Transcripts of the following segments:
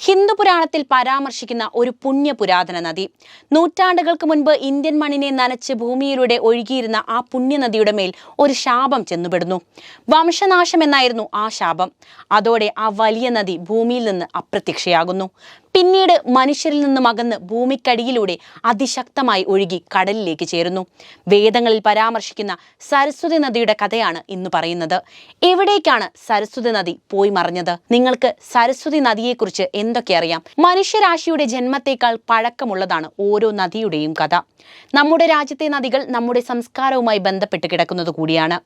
ഹിന്ദു പുരാണത്തിൽ പരാമർശിക്കുന്ന ഒരു പുണ്യപുരാതന നദി. നൂറ്റാണ്ടുകൾക്ക് മുൻപ് ഇന്ത്യൻ മണ്ണിനെ നനച്ച് ഭൂമിയിലൂടെ ഒഴുകിയിരുന്ന ആ പുണ്യനദിയുടെ മേൽ ഒരു ശാപം ചെന്നുപെടുന്നു. വംശനാശം എന്നായിരുന്നു ആ ശാപം. അതോടെ ആ വലിയ നദി ഭൂമിയിൽ നിന്ന് അപ്രത്യക്ഷയാകുന്നു. പിന്നീട് മനുഷ്യരിൽ നിന്നും അകന്ന് ഭൂമിക്കടിയിലൂടെ അതിശക്തമായി ഒഴുകി കടലിലേക്ക് ചേരുന്നു. വേദങ്ങളിൽ പരാമർശിക്കുന്ന സരസ്വതി നദിയുടെ കഥയാണ് ഇന്ന് പറയുന്നത്. എവിടേക്കാണ് സരസ്വതി നദി പോയി മറഞ്ഞത്? നിങ്ങൾക്ക് സരസ്വതി നദിയെക്കുറിച്ച് എന്തൊക്കെ അറിയാം? മനുഷ്യരാശിയുടെ ജന്മത്തേക്കാൾ പഴക്കമുള്ളതാണ് ഓരോ നദിയുടെയും കഥ. നമ്മുടെ രാജ്യത്തെ നദികൾ നമ്മുടെ സംസ്കാരവുമായി ബന്ധപ്പെട്ട് കിടക്കുന്നത് കൂടിയാണ്.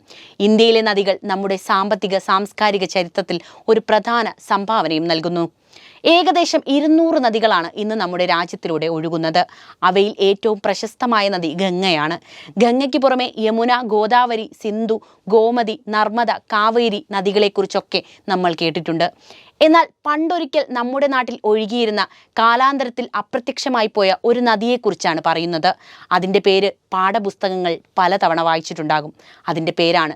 ഇന്ത്യയിലെ നദികൾ നമ്മുടെ സാമ്പത്തിക സാംസ്കാരിക ചരിത്രത്തിൽ ഒരു പ്രധാന സംഭാവനയും നൽകുന്നു. ഏകദേശം 200 നദികളാണ് ഇന്ന് നമ്മുടെ രാജ്യത്തിലൂടെ ഒഴുകുന്നത്. അവയിൽ ഏറ്റവും പ്രശസ്തമായ നദി ഗംഗയാണ്. ഗംഗയ്ക്ക് പുറമെ യമുന, ഗോദാവരി, സിന്ധു, ഗോമതി, നർമ്മദ, കാവേരി നദികളെക്കുറിച്ചൊക്കെ നമ്മൾ കേട്ടിട്ടുണ്ട്. എന്നാൽ പണ്ടൊരിക്കൽ നമ്മുടെ നാട്ടിൽ ഒഴുകിയിരുന്ന കാലാന്തരത്തിൽ അപ്രത്യക്ഷമായി പോയ ഒരു നദിയെക്കുറിച്ചാണ് പറയുന്നത്. അതിൻ്റെ പേര് പാഠപുസ്തകങ്ങൾ പലതവണ വായിച്ചിട്ടുണ്ടാകും. അതിൻ്റെ പേരാണ്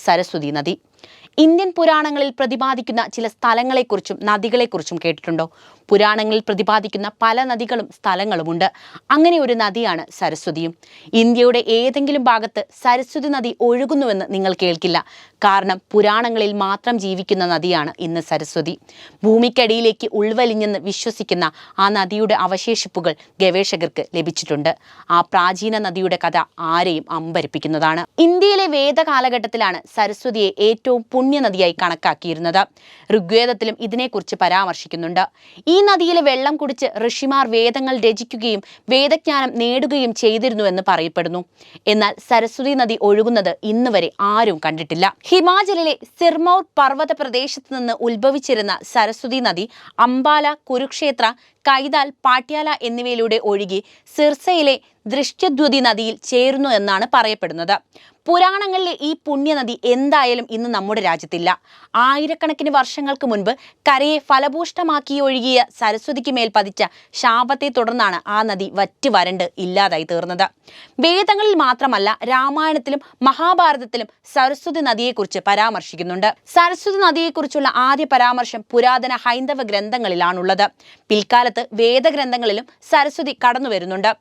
സരസ്വതി നദി. ഇന്ത്യൻ പുരാണങ്ങളിൽ പ്രതിപാദിക്കുന്ന ചില സ്ഥലങ്ങളെക്കുറിച്ചും നദികളെക്കുറിച്ചും കേട്ടിട്ടുണ്ടോ? പുരാണങ്ങളിൽ പ്രതിപാദിക്കുന്ന പല നദികളും സ്ഥലങ്ങളുമുണ്ട്. അങ്ങനെ ഒരു നദിയാണ് സരസ്വതിയും. ഇന്ത്യയുടെ ഏതെങ്കിലും ഭാഗത്ത് സരസ്വതി നദി ഒഴുകുന്നുവെന്ന് നിങ്ങൾ കേൾക്കില്ല. കാരണം പുരാണങ്ങളിൽ മാത്രം ജീവിക്കുന്ന നദിയാണ് ഇന്ന് സരസ്വതി. ഭൂമിക്കടിയിലേക്ക് ഉൾവലിഞ്ഞെന്ന് വിശ്വസിക്കുന്ന ആ നദിയുടെ അവശേഷിപ്പുകൾ ഗവേഷകർക്ക് ലഭിച്ചിട്ടുണ്ട്. ആ പ്രാചീന നദിയുടെ കഥ ആരെയും അമ്പരപ്പിക്കുന്നതാണ്. ഇന്ത്യയിലെ വേദകാലഘട്ടത്തിലാണ് സരസ്വതിയെ ഏറ്റവും പുണ്യനദിയായി കണക്കാക്കിയിരുന്നത്. ഋഗ്വേദത്തിലും ഇതിനെക്കുറിച്ച് പരാമർശിക്കുന്നുണ്ട്. ഈ നദിയിലെ വെള്ളം കുടിച്ച് ഋഷിമാർ വേദങ്ങൾ രചിക്കുകയും വേദജ്ഞാനം നേടുകയും ചെയ്തിരുന്നുവെന്ന് പറയപ്പെടുന്നു. എന്നാൽ സരസ്വതി നദി ഒഴുകുന്നത് ഇന്ന് വരെ ആരും കണ്ടിട്ടില്ല. ഹിമാചലിലെ സിർമൗർ പർവ്വത പ്രദേശത്ത് നിന്ന് ഉത്ഭവിച്ചിരുന്ന സരസ്വതി നദി അംബാല, കുരുക്ഷേത്ര, കൈതാൽ, പാട്യാല എന്നിവയിലൂടെ ഒഴുകി സിർസയിലെ ദൃശ്യദ്യുതി നദിയിൽ ചേരുന്നു എന്നാണ് പറയപ്പെടുന്നത്. പുരാണങ്ങളിലെ ഈ പുണ്യനദി എന്തായാലും ഇന്ന് നമ്മുടെ രാജ്യത്തില്ല. ആയിരക്കണക്കിന് വർഷങ്ങൾക്ക് മുൻപ് കരയെ ഫലഭൂഷ്ടമാക്കി ഒഴുകിയ സരസ്വതിക്ക് മേൽ പതിച്ച ശാപത്തെ തുടർന്നാണ് ആ നദി വറ്റി വരണ്ട് ഇല്ലാതായി തീർന്നത്. വേദങ്ങളിൽ മാത്രമല്ല, രാമായണത്തിലും മഹാഭാരതത്തിലും സരസ്വതി നദിയെക്കുറിച്ച് പരാമർശിക്കുന്നുണ്ട്. സരസ്വതി നദിയെക്കുറിച്ചുള്ള ആദ്യ പരാമർശം പുരാതന ഹൈന്ദവ ഗ്രന്ഥങ്ങളിലാണുള്ളത്. പിൽക്കാലത്ത് വേദഗ്രന്ഥങ്ങളിലും സരസ്വതി കടന്നു വരുന്നുണ്ട്.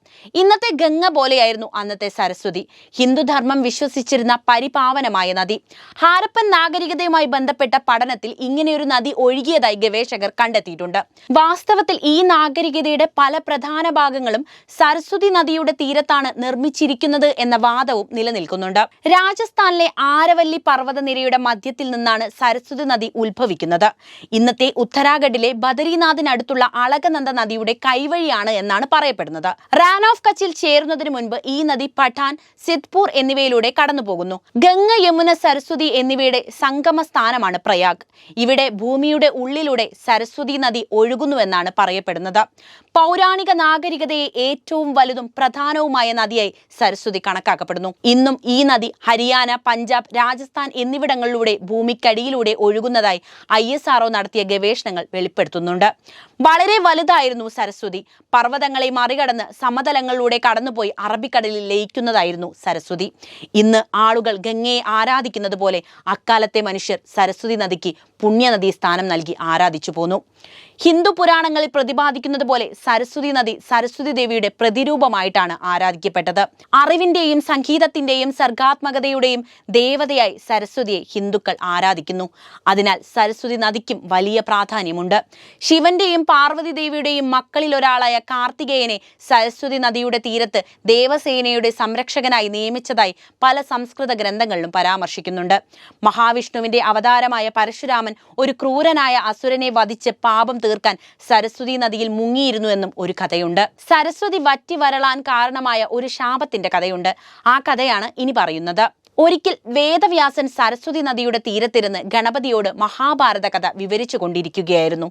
ഇന്നത്തെ ഗംഗ പോലെയായിരുന്നു അന്നത്തെ സരസ്വതി. ഹിന്ദുധർമ്മം വിശ്വസിച്ചിരുന്ന പരിപാവനമായ നദി. ഹാരപ്പൻ നാഗരികതയുമായി ബന്ധപ്പെട്ട പഠനത്തിൽ ഇങ്ങനെയൊരു നദി ഒഴുകിയതായി ഗവേഷകർ കണ്ടെത്തിയിട്ടുണ്ട്. വാസ്തവത്തിൽ ഈ നാഗരികതയുടെ പല പ്രധാന ഭാഗങ്ങളും സരസ്വതി നദിയുടെ തീരത്താണ് നിർമ്മിച്ചിരിക്കുന്നത് എന്ന വാദവും നിലനിൽക്കുന്നുണ്ട്. രാജസ്ഥാനിലെ ആരവല്ലി പർവ്വതനിരയുടെ മധ്യത്തിൽ നിന്നാണ് സരസ്വതി നദി ഉത്ഭവിക്കുന്നത്. ഇന്നത്തെ ഉത്തരാഖണ്ഡിലെ ബദരീനാഥിനടുത്തുള്ള അളകനന്ദ നദിയുടെ കൈവഴിയാണ് എന്നാണ് പറയപ്പെടുന്നത്. റാൻ ഓഫ് കച്ചിൽ ചേരുന്നതിന് മുൻപ് ഈ നദി പഠാൻ, സിദ്പൂർ എന്നിവയിലൂടെ കടന്നുപോകുന്നു. ഗംഗ, യമുന, സരസ്വതി എന്നിവയുടെ സംഗമ സ്ഥാനമാണ് പ്രയാഗ്. ഇവിടെ ഭൂമിയുടെ ഉള്ളിലൂടെ സരസ്വതി നദി ഒഴുകുന്നുവെന്നാണ് പറയപ്പെടുന്നത്. പൗരാണിക നാഗരികതയെ ഏറ്റവും വലുതും പ്രധാനവുമായ നദിയായി സരസ്വതി കണക്കാക്കപ്പെടുന്നു. ഇന്നും ഈ നദി ഹരിയാന, പഞ്ചാബ്, രാജസ്ഥാൻ എന്നിവിടങ്ങളിലൂടെ ഭൂമിക്കടിയിലൂടെ ഒഴുകുന്നതായി ISRO നടത്തിയ ഗവേഷണങ്ങൾ വെളിപ്പെടുത്തുന്നുണ്ട്. വളരെ വലുതായിരുന്നു സരസ്വതി. പർവ്വതങ്ങളെ മറികടന്ന് സമതലങ്ങളിലൂടെ കടന്നുപോയി അറബിക്കടലിൽ ലയിക്കുന്നതായിരുന്നു സരസ്വതി. ഇന്ന് ആളുകൾ ഗംഗയെ ആരാധിക്കുന്നത് പോലെ അക്കാലത്തെ മനുഷ്യർ സരസ്വതി നദിക്ക് പുണ്യനദി സ്ഥാനം നൽകി ആരാധിച്ചു പോന്നു. ഹിന്ദു പുരാണങ്ങളിൽ പ്രതിപാദിക്കുന്നത് പോലെ സരസ്വതി നദി സരസ്വതി ദേവിയുടെ പ്രതിരൂപമായിട്ടാണ് ആരാധിക്കപ്പെട്ടത്. അറിവിന്റെയും സംഗീതത്തിന്റെയും സർഗാത്മകതയുടെയും ദേവതയായി സരസ്വതിയെ ഹിന്ദുക്കൾ ആരാധിക്കുന്നു. അതിനാൽ സരസ്വതി നദിക്കും വലിയ പ്രാധാന്യമുണ്ട്. ശിവന്റെയും പാർവതി ദേവിയുടെയും മക്കളിൽ ഒരാളായ കാർത്തികേയനെ സരസ്വതി നദിയുടെ തീരത്ത് ദേവസേനയുടെ സംരക്ഷകനായി നിയമിച്ചതായി പല സംസ്കൃത ഗ്രന്ഥങ്ങളിലും പരാമർശിക്കുന്നുണ്ട്. മഹാവിഷ്ണുവിന്റെ അവതാരമായ പരശുരാമൻ ഒരു ക്രൂരനായ അസുരനെ വധിച്ച് പാപം തീർക്കാൻ സരസ്വതി നദിയിൽ മുങ്ങിയിരുന്നുവെന്നും ഒരു കഥയുണ്ട്. സരസ്വതി വറ്റി വരളാൻ കാരണമായ ഒരു ശാപത്തിന്റെ കഥയുണ്ട്. ആ കഥയാണ് ഇനി പറയുന്നത്. ഒരിക്കൽ വേദവ്യാസൻ സരസ്വതി നദിയുടെ തീരത്തിരുന്ന് ഗണപതിയോട് മഹാഭാരത കഥ വിവരിച്ചു കൊണ്ടിരിക്കുകയായിരുന്നു.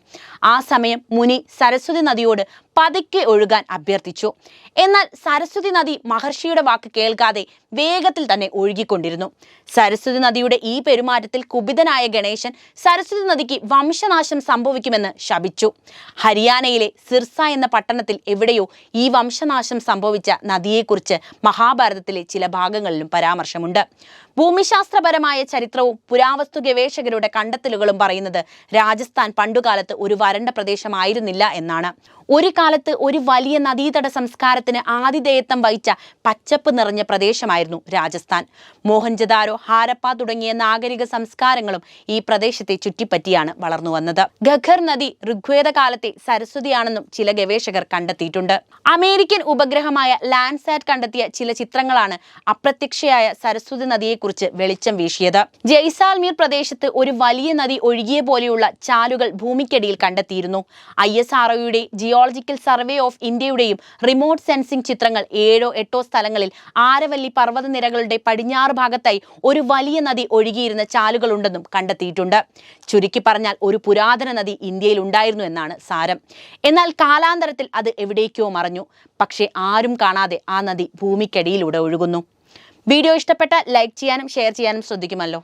ആ സമയം മുനി സരസ്വതി നദിയോട് പതുക്കെ ഒഴുകാൻ അഭ്യർത്ഥിച്ചു. എന്നാൽ സരസ്വതി നദി മഹർഷിയുടെ വാക്ക് കേൾക്കാതെ വേഗത്തിൽ തന്നെ ഒഴുകിക്കൊണ്ടിരുന്നു. സരസ്വതി നദിയുടെ ഈ പെരുമാറ്റത്തിൽ കുപിതനായ ഗണേശൻ സരസ്വതി നദിക്ക് വംശനാശം സംഭവിക്കുമെന്ന് ശപിച്ചു. ഹരിയാനയിലെ സിർസ എന്ന പട്ടണത്തിൽ എവിടെയോ ഈ വംശനാശം സംഭവിച്ച നദിയെക്കുറിച്ച് മഹാഭാരതത്തിലെ ചില ഭാഗങ്ങളിലും പരാമർശമുണ്ട്. ഭൂമിശാസ്ത്രപരമായ ചരിത്രവും പുരാവസ്തു ഗവേഷകരുടെ കണ്ടെത്തലുകളും പറയുന്നത് രാജസ്ഥാൻ പണ്ടുകാലത്ത് ഒരു വരണ്ട പ്രദേശമായിരുന്നില്ല എന്നാണ്. ഒരു കാലത്ത് ഒരു വലിയ നദീതട സംസ്കാരത്തിന് ആതിഥേയത്വം വഹിച്ച പച്ചപ്പ് നിറഞ്ഞ പ്രദേശമായിരുന്നു രാജസ്ഥാൻ. മോഹൻജദാരോ, ഹാരപ്പ തുടങ്ങിയ നാഗരിക സംസ്കാരങ്ങളും ഈ പ്രദേശത്തെ ചുറ്റിപ്പറ്റിയാണ് വളർന്നു വന്നത്. ഘഗ്ഗർ നദി ഋഗ്വേദ കാലത്തെ സരസ്വതിയാണെന്നും ചില ഗവേഷകർ കണ്ടെത്തിയിട്ടുണ്ട്. അമേരിക്കൻ ഉപഗ്രഹമായ ലാൻഡ്സാറ്റ് കണ്ടെത്തിയ ചില ചിത്രങ്ങളാണ് അപ്രത്യക്ഷയായ സരസ്വതി നദിയെക്കുറിച്ച് വെളിച്ചം വീശിയത്. ജയ്സാൽമീർ പ്രദേശത്ത് ഒരു വലിയ നദി ഒഴുകിയ പോലെയുള്ള ചാലുകൾ ഭൂമിക്കടിയിൽ കണ്ടെത്തിയിരുന്നു. ISROയുടെ ജിയോളജിക്കൽ സർവേ ഓഫ് ഇന്ത്യയുടെയും റിമോട്ട് സെൻസിംഗ് ചിത്രങ്ങൾ 7-8 സ്ഥലങ്ങളിൽ ആരവല്ലി പർവ്വതനിരകളുടെ പടിഞ്ഞാറ് ഭാഗത്തായി ഒരു വലിയ നദി ഒഴുകിയിരുന്ന ചാലുകളുണ്ടെന്നും കണ്ടെത്തിയിട്ടുണ്ട്. ചുരുക്കി പറഞ്ഞാൽ ഒരു പുരാതന നദി ഇന്ത്യയിൽ ഉണ്ടായിരുന്നു എന്നാണ് സാരം. എന്നാൽ കാലാന്തരത്തിൽ അത് എവിടേക്കോ മറഞ്ഞു. പക്ഷേ ആരും കാണാതെ ആ നദി ഭൂമിക്കടിയിലൂടെ ഒഴുകുന്നു. വീഡിയോ ഇഷ്ടപ്പെട്ടാൽ ലൈക്ക് ചെയ്യാനും ഷെയർ ചെയ്യാനും ശ്രദ്ധിക്കുമല്ലോ.